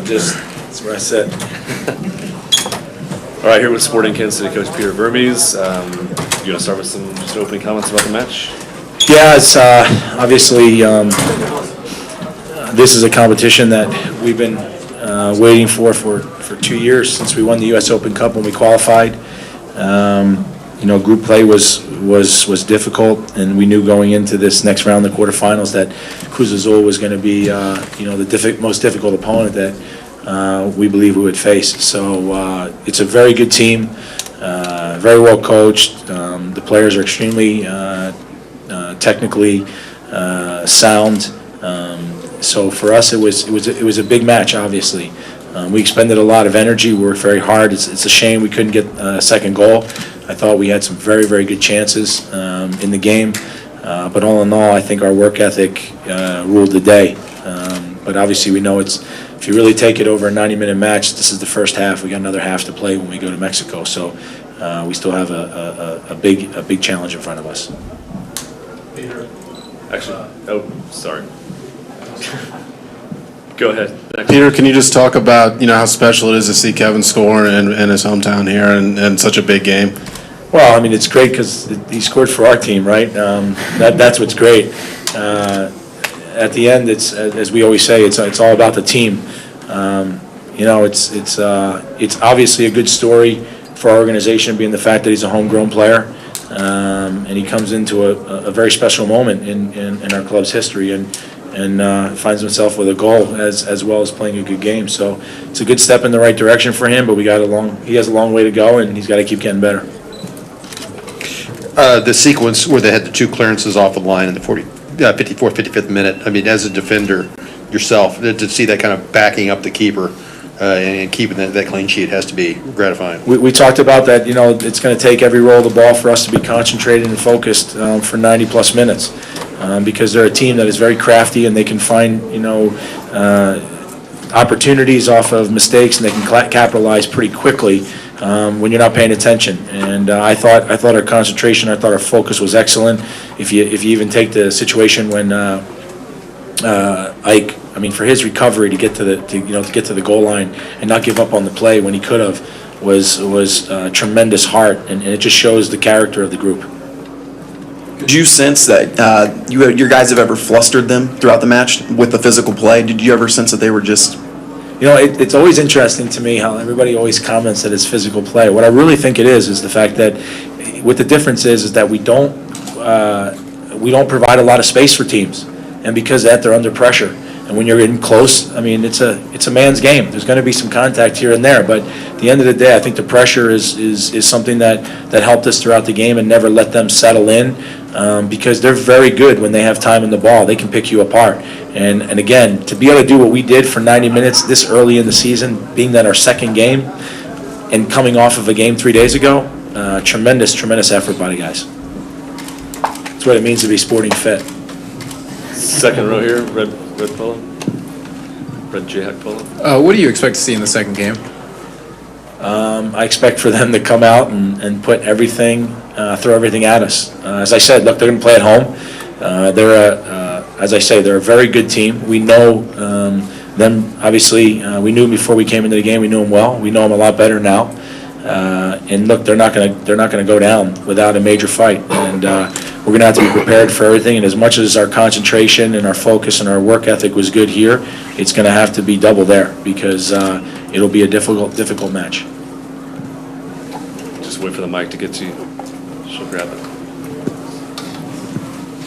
Just, that's where I said. All right, here with Sporting Kansas City coach Peter Vermes. You want to start with some just opening comments about the match? Yeah, it's obviously this is a competition that we've been waiting for 2 years since we won the U.S. Open Cup when we qualified. Group play was difficult, and we knew going into this next round, the quarterfinals, that Cruz Azul was going to be the most difficult opponent that we believe we would face. So it's a very good team, very well coached. The players are extremely technically sound. So for us, it was a big match. Obviously, we expended a lot of energy. We worked very hard. It's a shame we couldn't get a second goal. I thought we had some very, very good chances in the game, but all in all, I think our work ethic ruled the day. But obviously, we know if you really take it over a 90-minute match, this is the first half. We got another half to play when we go to Mexico. So we still have a big challenge in front of us. Actually, sorry. Go ahead. Peter, can you just talk about how special it is to see Kevin score in his hometown here and such a big game? Well, I mean, it's great because he scored for our team, right? That's what's great. At the end, it's as we always say, it's all about the team. It's obviously a good story for our organization, being the fact that he's a homegrown player, and he comes into a very special moment in our club's history, and finds himself with a goal as well as playing a good game. So it's a good step in the right direction for him, but he has a long way to go, and he's got to keep getting better. The sequence where they had the two clearances off the line in the 54th, 55th minute, I mean, as a defender yourself, to see that kind of backing up the keeper and keeping that clean sheet has to be gratifying. We talked about that, it's going to take every roll of the ball for us to be concentrated and focused for 90-plus minutes because they're a team that is very crafty, and they can find, opportunities off of mistakes, and they can capitalize pretty quickly when you're not paying attention. And I thought our concentration, I thought our focus was excellent. If you even take the situation when Ike, I mean, for his recovery to get to the goal line and not give up on the play when he could have was tremendous heart, and it just shows the character of the group. Did you sense that your guys have ever flustered them throughout the match with the physical play? Did you ever sense that they were just... It's always interesting to me how everybody always comments that it's physical play. What I really think it is the fact that what the difference is that we don't provide a lot of space for teams, and because of that, they're under pressure. And when you're in close, I mean, it's a man's game. There's going to be some contact here and there, but at the end of the day, I think the pressure is something that helped us throughout the game, and never let them settle in because they're very good when they have time in the ball. They can pick you apart. And again, to be able to do what we did for 90 minutes this early in the season, being that our second game and coming off of a game 3 days ago, tremendous effort by the guys. That's what it means to be sporting fit. Second row here, red polo, red Jayhawk polo. What do you expect to see in the second game? I expect for them to come out and put everything, throw everything at us. As I said, look, they're going to play at home. As I say, they're a very good team. We know them, obviously. We knew them before we came into the game. We knew them well. We know them a lot better now. And look, they're not going to go down without a major fight. And we're going to have to be prepared for everything. And as much as our concentration and our focus and our work ethic was good here, it's going to have to be double there because it'll be a difficult match. Just wait for the mic to get to you. She'll grab it.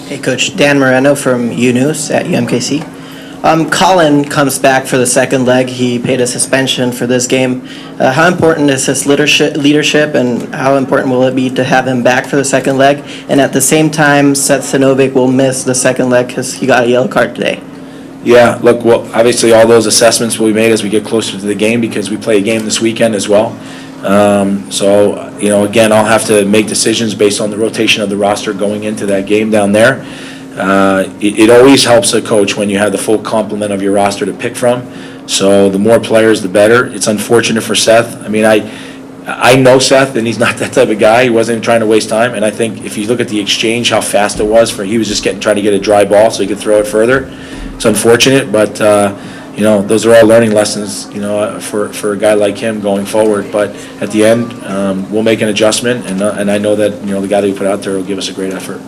Hey, Coach. Dan Moreno from UNews at UMKC. Colin comes back for the second leg. He paid a suspension for this game. How important is his leadership, and how important will it be to have him back for the second leg? And at the same time, Seth Sinovic will miss the second leg because he got a yellow card today. Yeah, look, well, obviously all those assessments will be made as we get closer to the game because we play a game this weekend as well. Again, I'll have to make decisions based on the rotation of the roster going into that game down there. It always helps a coach when you have the full complement of your roster to pick from. So the more players, the better. It's unfortunate for Seth. I mean, I know Seth, and he's not that type of guy. He wasn't even trying to waste time, and I think if you look at the exchange, how fast it was he was just trying to get a dry ball so he could throw it further. It's unfortunate, but, those are all learning lessons, for a guy like him going forward. But at the end, we'll make an adjustment, and I know that, the guy that we put out there will give us a great effort.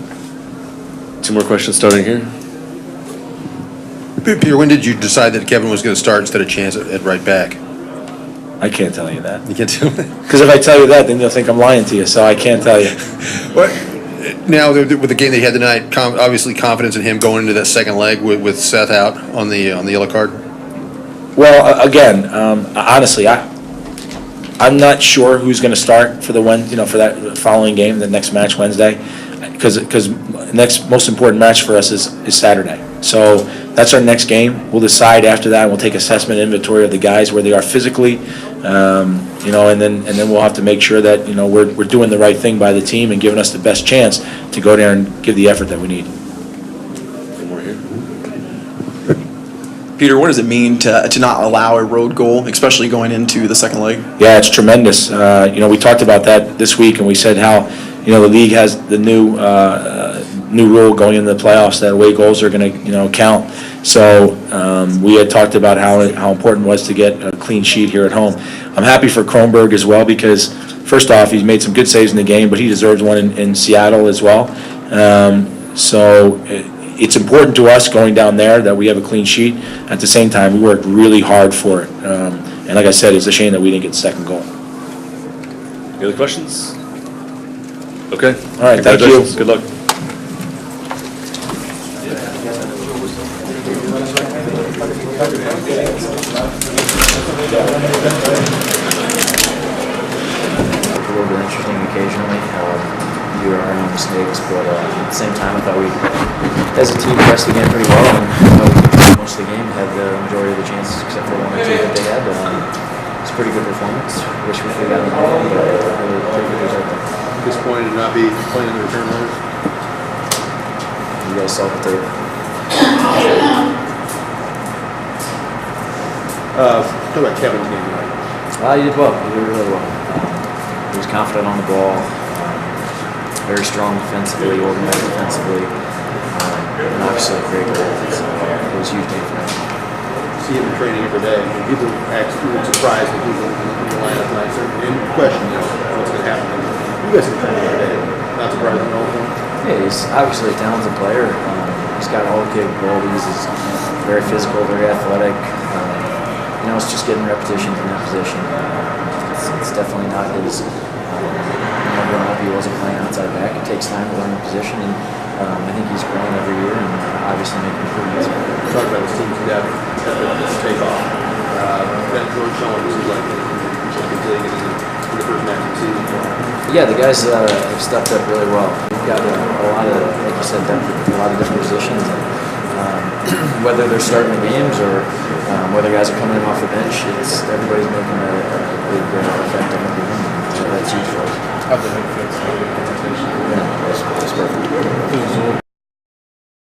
2 more questions starting here. Peter, when did you decide that Kevin was going to start instead of Chance at right back? I can't tell you that. You can't tell me. Because if I tell you that, then you'll think I'm lying to you, so I can't tell you. Now, with the game that he had tonight, obviously confidence in him going into that second leg with Seth out on the yellow card? Well, again, honestly, I'm not sure who's going to start for for that following game, the next match Wednesday, because the next most important match for us is Saturday. So that's our next game. We'll decide after that. We'll take assessment inventory of the guys where they are physically, and then we'll have to make sure that we're doing the right thing by the team and giving us the best chance to go there and give the effort that we need. One more here. Peter, what does it mean to not allow a road goal, especially going into the second leg? Yeah, it's tremendous. We talked about that this week, and we said how the league has the new rule going into the playoffs that away goals are going to count. So we had talked about how important it was to get a clean sheet here at home. I'm happy for Kronberg as well because first off, he's made some good saves in the game, but he deserves one in Seattle as well. So it's important to us going down there that we have a clean sheet. At the same time, we worked really hard for it. And like I said, it's a shame that we didn't get the second goal. Any other questions? Okay. All right, thank you. Congratulations. Good luck. A little bit interesting occasionally. You are our own mistakes, but at the same time, I thought we, as a team, pressed the game pretty well, and most of the game had the majority of the chances, except for 1 or 2 that they had. It's a pretty good performance. Wish we could have gotten the ball, but really pretty good result. Disappointed to not be playing the return runners? You guys saw the tape. Talk about Kevin's game tonight. He did well. He did really well. He was confident on the ball. Very strong defensively, organized defensively, and obviously a great goal. It was a huge game for him. See him in training every day. People were surprised when people in the lineup tonight. And question, what's going to happen. You guys are training every day. Not surprising at all. Yeah, he's obviously a talented player. He's got all the capabilities. He's very physical, very athletic. It's just getting repetitions in that position. It's definitely not his. Growing up, he wasn't playing outside back. It takes time to learn the position, and I think he's growing every year and obviously making improvements. Talk about his team's depth at the takeoff. That George Sean was like Champions League in the first match of the season. Yeah, the guys have stepped up really well. We've got a lot of, like you said, depth at a lot of different positions. And, whether they're starting the games or whether guys are coming in off the bench, everybody's making a big effect on the game. So that's huge for us. How'd that make you